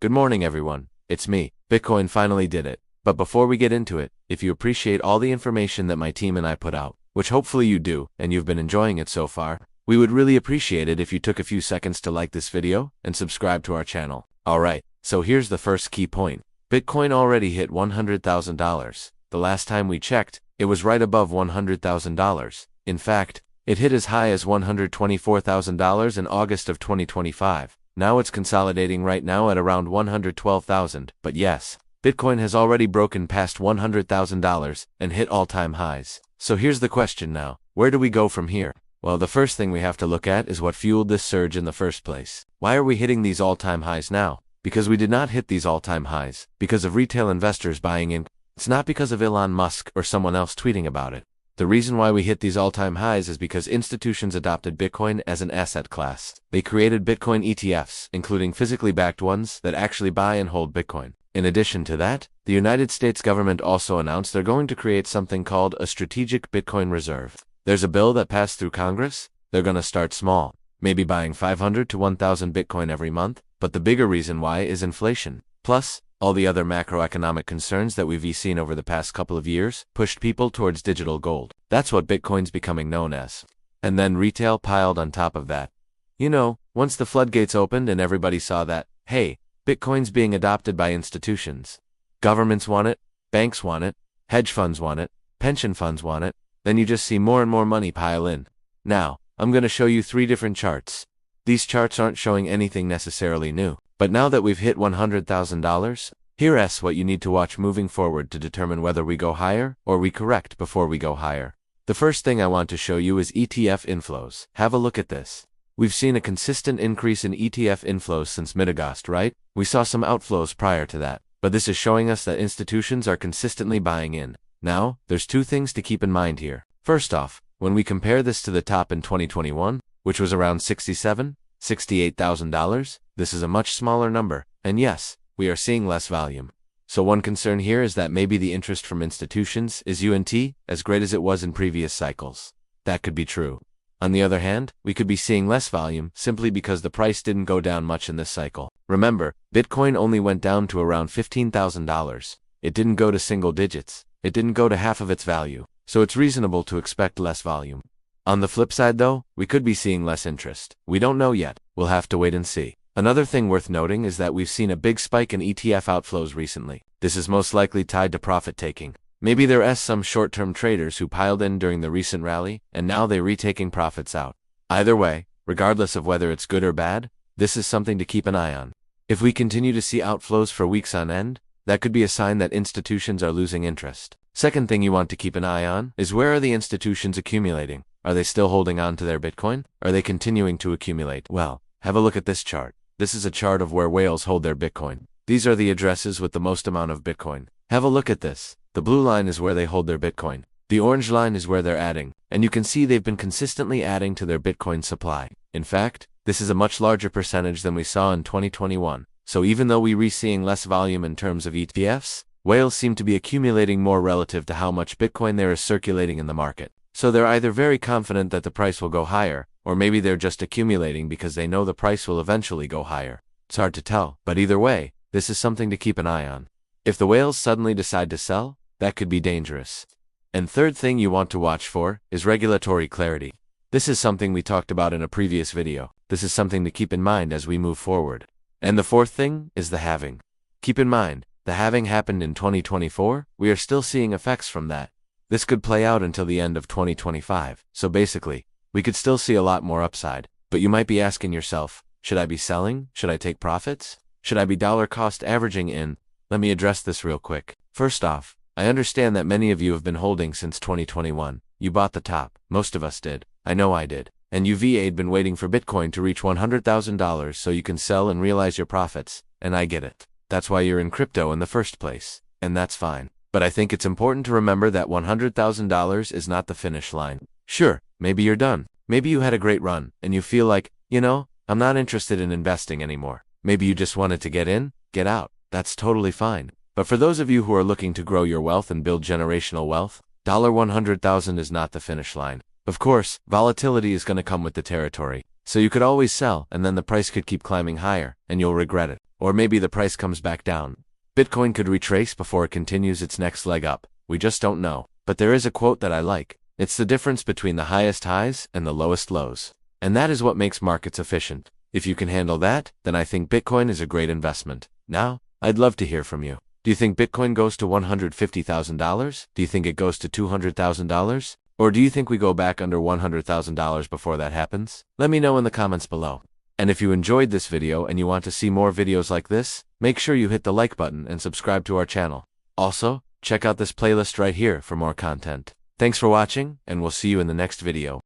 Good morning, everyone. It's me. Bitcoin finally did it. But before we get into it, if you appreciate all the information that my team and I put out, which hopefully you do, and you've been enjoying it so far, we would really appreciate it if you took a few seconds to like this video and subscribe to our channel. Alright, so here's the first key point. Bitcoin already hit $100,000. The last time we checked, it was right above $100,000. In fact, it hit as high as $124,000 in August of 2025. Now it's consolidating right now at around $112,000, but yes, Bitcoin has already broken past $100,000 and hit all-time highs. So here's the question now, where do we go from here? Well, the first thing we have to look at is what fueled this surge in the first place. Why are we hitting these all-time highs now? Because we did not hit these all-time highs because of retail investors buying in. It's not because of Elon Musk or someone else tweeting about it. The reason why we hit these all-time highs is because institutions adopted Bitcoin as an asset class. They created Bitcoin ETFs, including physically backed ones that actually buy and hold Bitcoin. In addition to that, the United States government also announced they're going to create something called a strategic Bitcoin reserve. There's a bill that passed through Congress. They're going to start small, maybe buying 500 to 1,000 Bitcoin every month, but the bigger reason why is inflation. Plus, all the other macroeconomic concerns that we've seen over the past couple of years pushed people towards digital gold. That's what Bitcoin's becoming known as. And then retail piled on top of that. You know, once the floodgates opened and everybody saw that, hey, Bitcoin's being adopted by institutions. Governments want it, banks want it, hedge funds want it, pension funds want it, then you just see more and more money pile in. Now, I'm going to show you 3 different charts. These charts aren't showing anything necessarily new. But now that we've hit $100,000, here's what you need to watch moving forward to determine whether we go higher or we correct before we go higher. The first thing I want to show you is ETF inflows. Have a look at this. We've seen a consistent increase in ETF inflows since mid-August, right? We saw some outflows prior to that, but this is showing us that institutions are consistently buying in. Now, there's 2 things to keep in mind here. First off, when we compare this to the top in 2021, which was around $68,000, this is a much smaller number, and yes, we are seeing less volume. So one concern here is that maybe the interest from institutions isn't as great as it was in previous cycles. That could be true. On the other hand, we could be seeing less volume simply because the price didn't go down much in this cycle. Remember, Bitcoin only went down to around $15,000. It didn't go to single digits. It didn't go to half of its value. So it's reasonable to expect less volume. On the flip side though, we could be seeing less interest. We don't know yet. We'll have to wait and see. Another thing worth noting is that we've seen a big spike in ETF outflows recently. This is most likely tied to profit taking. Maybe there are some short-term traders who piled in during the recent rally, and now they're retaking profits out. Either way, regardless of whether it's good or bad, this is something to keep an eye on. If we continue to see outflows for weeks on end, that could be a sign that institutions are losing interest. Second thing you want to keep an eye on is where are the institutions accumulating? Are they still holding on to their Bitcoin? Are they continuing to accumulate? Well, have a look at this chart. This is a chart of where whales hold their Bitcoin. These are the addresses with the most amount of Bitcoin. Have a look at this. The blue line is where they hold their Bitcoin. The orange line is where they're adding. And you can see they've been consistently adding to their Bitcoin supply. In fact, this is a much larger percentage than we saw in 2021. So even though we're seeing less volume in terms of ETFs, whales seem to be accumulating more relative to how much Bitcoin there is circulating in the market. So they're either very confident that the price will go higher, or maybe they're just accumulating because they know the price will eventually go higher. It's hard to tell, but either way, this is something to keep an eye on. If the whales suddenly decide to sell, that could be dangerous. And third thing you want to watch for is regulatory clarity. This is something we talked about in a previous video. This is something to keep in mind as we move forward. And the fourth thing is the halving. Keep in mind, the halving happened in 2024. We are still seeing effects from that. This could play out until the end of 2025. So basically, we could still see a lot more upside. But you might be asking yourself, should I be selling? Should I take profits? Should I be dollar cost averaging in? Let me address this real quick. First off, I understand that many of you have been holding since 2021. You bought the top. Most of us did. I know I did. And you've been waiting for Bitcoin to reach $100,000 so you can sell and realize your profits. And I get it. That's why you're in crypto in the first place. And that's fine. But I think it's important to remember that $100,000 is not the finish line. Sure, maybe you're done. Maybe you had a great run, and you feel like, I'm not interested in investing anymore. Maybe you just wanted to get in, get out. That's totally fine. But for those of you who are looking to grow your wealth and build generational wealth, $100,000 is not the finish line. Of course, volatility is going to come with the territory. So you could always sell, and then the price could keep climbing higher, and you'll regret it. Or maybe the price comes back down. Bitcoin could retrace before it continues its next leg up. We just don't know. But there is a quote that I like. It's the difference between the highest highs and the lowest lows. And that is what makes markets efficient. If you can handle that, then I think Bitcoin is a great investment. Now, I'd love to hear from you. Do you think Bitcoin goes to $150,000? Do you think it goes to $200,000? Or do you think we go back under $100,000 before that happens? Let me know in the comments below. And if you enjoyed this video and you want to see more videos like this, make sure you hit the like button and subscribe to our channel. Also, check out this playlist right here for more content. Thanks for watching, and we'll see you in the next video.